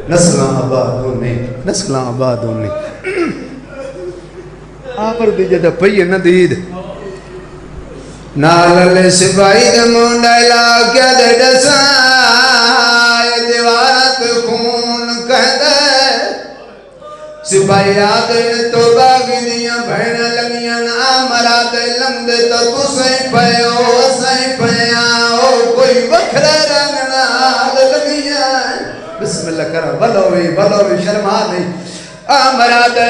نسلاں آباد ہونے نسلاں آباد ہونے آمر دی جدہ پئی ندید نالل سپاہی دے مونڈا علاقہ دے ڈسائے دیوارت خون کہدے سپاہی آدھے تو باغی دیاں بہن لگیاں آمرہ دے لنگ دے تو سہیں پہو سہیں پہیاں کوئی بکھرے رنگنا لگیاں بسم اللہ کرا بلوی شرما نہیں آمرہ دے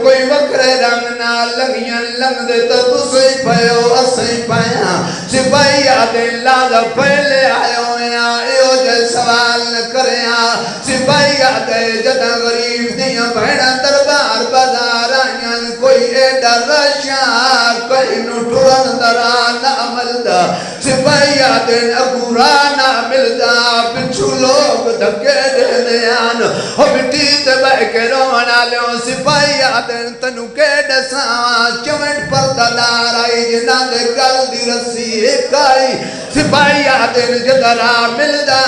کوئی وکرے رنگ نہ لگیاں لنگ دے تو سہیں پہو سہیں پہیاں سپاہی آدھے لازہ پہلے آئے ہویا ایو جے سوال نہ کریاں سپاہی آدھے جدہ غریب دیاں بہنہ دربار بازار آئیاں کوئی ایڈا رشاں کوئی نٹھرن دران عملدہ سپاہی آدھے اگورانا ملدہ پچھو لوگ دھکے دے دیان ہو مٹی تے بہ کے رونا لیوں سپاہی آدھے تنو کے ڈساں چمٹ پر دلار آئی جنہ دے گل دی رسی ایک آئی سپاہی آدھے جدرہ ملدہ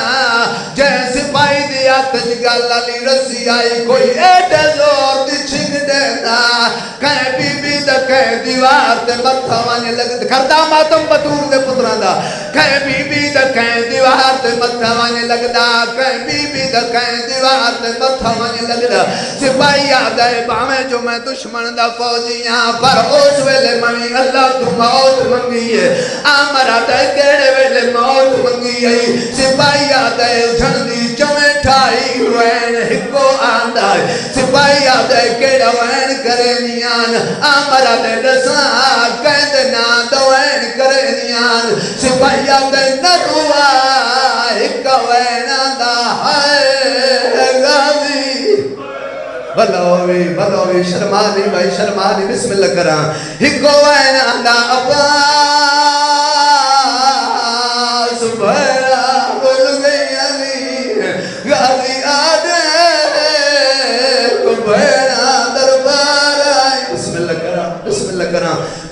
جے سپاہی دیا تج گل علی رسی آئی کوئی ایڈے زور دی چھنگ دینا کہیں بی بی دا کہیں دیوار تے متھا وانے لگ کھردہ ماتم بطور دے پتران دا کہیں بی بی دا کہیں دیوار تے متھا وانے لگ دا کہیں بی بی دا کہیں دیوار تے متھا وانے لگ دا سپاہی آدھے باہمیں جو میں دشمن دا فوجیاں پر اس ویلے منی اللہ تو موت منگی ہے آمر آدھے کیڑے ویلے موت منگی ہے سپاہی آدھے جھندی چمیٹھائی روین ہکو آندھا ہے سپاہی آدھے کیڑا وین کرے نیان آمر آدھے رسان کہندے نا دوین کرے نیان سپاہی آدھے نروا ہکا وین آندھا ہے غازی بلوی شرمانی بھائی شرمانی بسم اللہ کرام ہکو وین آندھا عباس بھیرا بھول گئی علی غازی آدھے کو بھیرا دربار آئی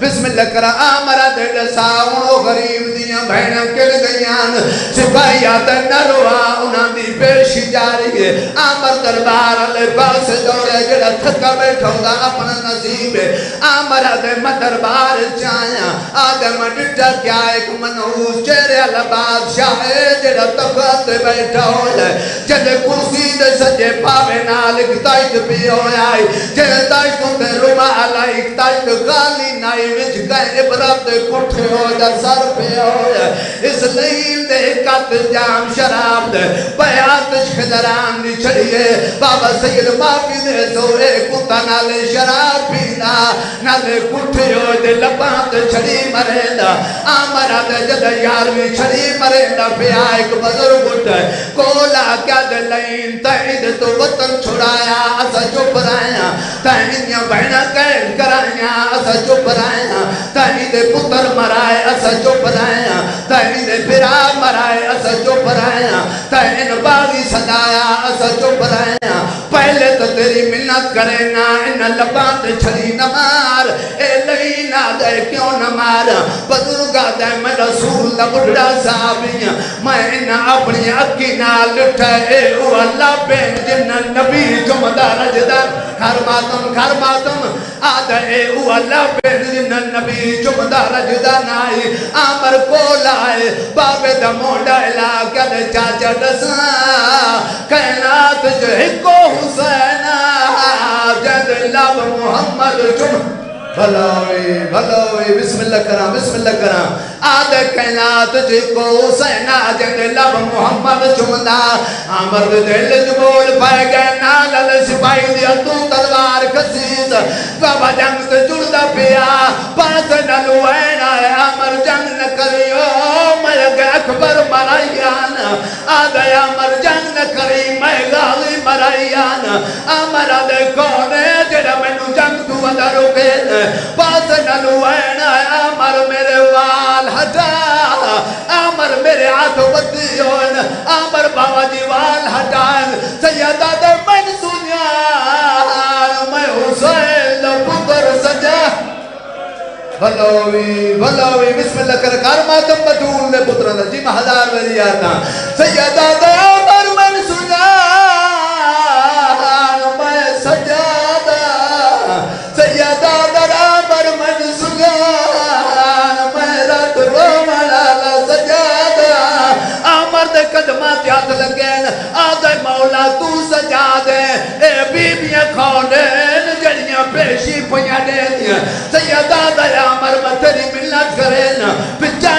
بسم اللہ کرام آمرہ دے ڈساؤنو غریب دیاں بہنوں کل گئیان سپاہی آتا نروا انہاں دی پیشی جاری ہے آمر دربار علی باس دوڑے جڑا تھکا بیٹھا دا اپنا نصیب ہے آمرہ دے مدربار چاہیاں آدم ڈٹا کیا ایک منحوس چہرے علی بادشاہ جڑا تخت بیٹھا ہو جائے جلے کرسی دے سجے پاوے نال اکتائٹ پی ہو آئی جلے تائٹوں دے روما علی اکتائٹ غالی نائی وچ گئے عبرت کٹھے ہو جا سر پہ ہو جا اس لئیم دے کت جام شراب دے بیات خدران دی چھڑیے بابا سید مافی دے سوئے کتا نالے شراب پینا نالے کٹھے ہو دے لپانت چھڑی مریندا آمرہ دے جدہ یاروی چھڑی مریندا پہ آئے ایک بزرگ اٹھے کولا کیا دے لئیم تائید تو وطن چھڑایا اسا چپ رہایا تائیدیاں بہنہ قید کرائیا اسا چپ رہایا تائید پتر مرائے اسا چپ رہایا تائید پھرا مرائے اسا چپ رہایا تائین باغی صدایا اسا چپ رہایا پہلے تو تیری منت کرے نا ان لبانت چھڑی نمار اے لئی نا دے کیوں نمار بزرگا دے میں رسول دا بڑھا صحابیاں میں ان اپنی اکی نال لٹھے اے او اللہ بین جن نبی جمدہ رجدان گھر ماتم آدھے اے او اللہ بین جن نبی جمدہ رجدان آئی آمر کو لائے بابے دا موڑا علاقہ دے چاچا دسان کائنات جو ہکو حسینہ جد لب محمد جمدہ بھلوی بسم اللہ کرام آدھے کائنات جی کو حسینہ جد لب محمد جمدہ آمر دل جبول پائے گئے نالل سپاہی دیا تو تلوار کسیز بابا جنگ سے جڑدہ پیا پاس نلوین آئے آمر جنگ نکریو ملک اکبر مرائیان آدھے آمر جنگ نکری میں غالی مرائیان آمر آدھے کونے جڑا میں نو جنگ تو ادھرو گئے پاس نلوین آئے آمر میرے وال ہٹا آمر میرے آتھو بدیون آمر بابا جی وال ہٹائن سیدہ دے من سنیان میں حسین دا پتر سجا بھلوی بسم اللہ کر ماتم بطول نے پتران جی محلار میری آتا سیدہ دے آمر من سنیان دے اے بیبیاں کھولین جڑیاں پیشی پنیا دے دیا سیدہ دیا مرمت تیری ملت کرین پچھا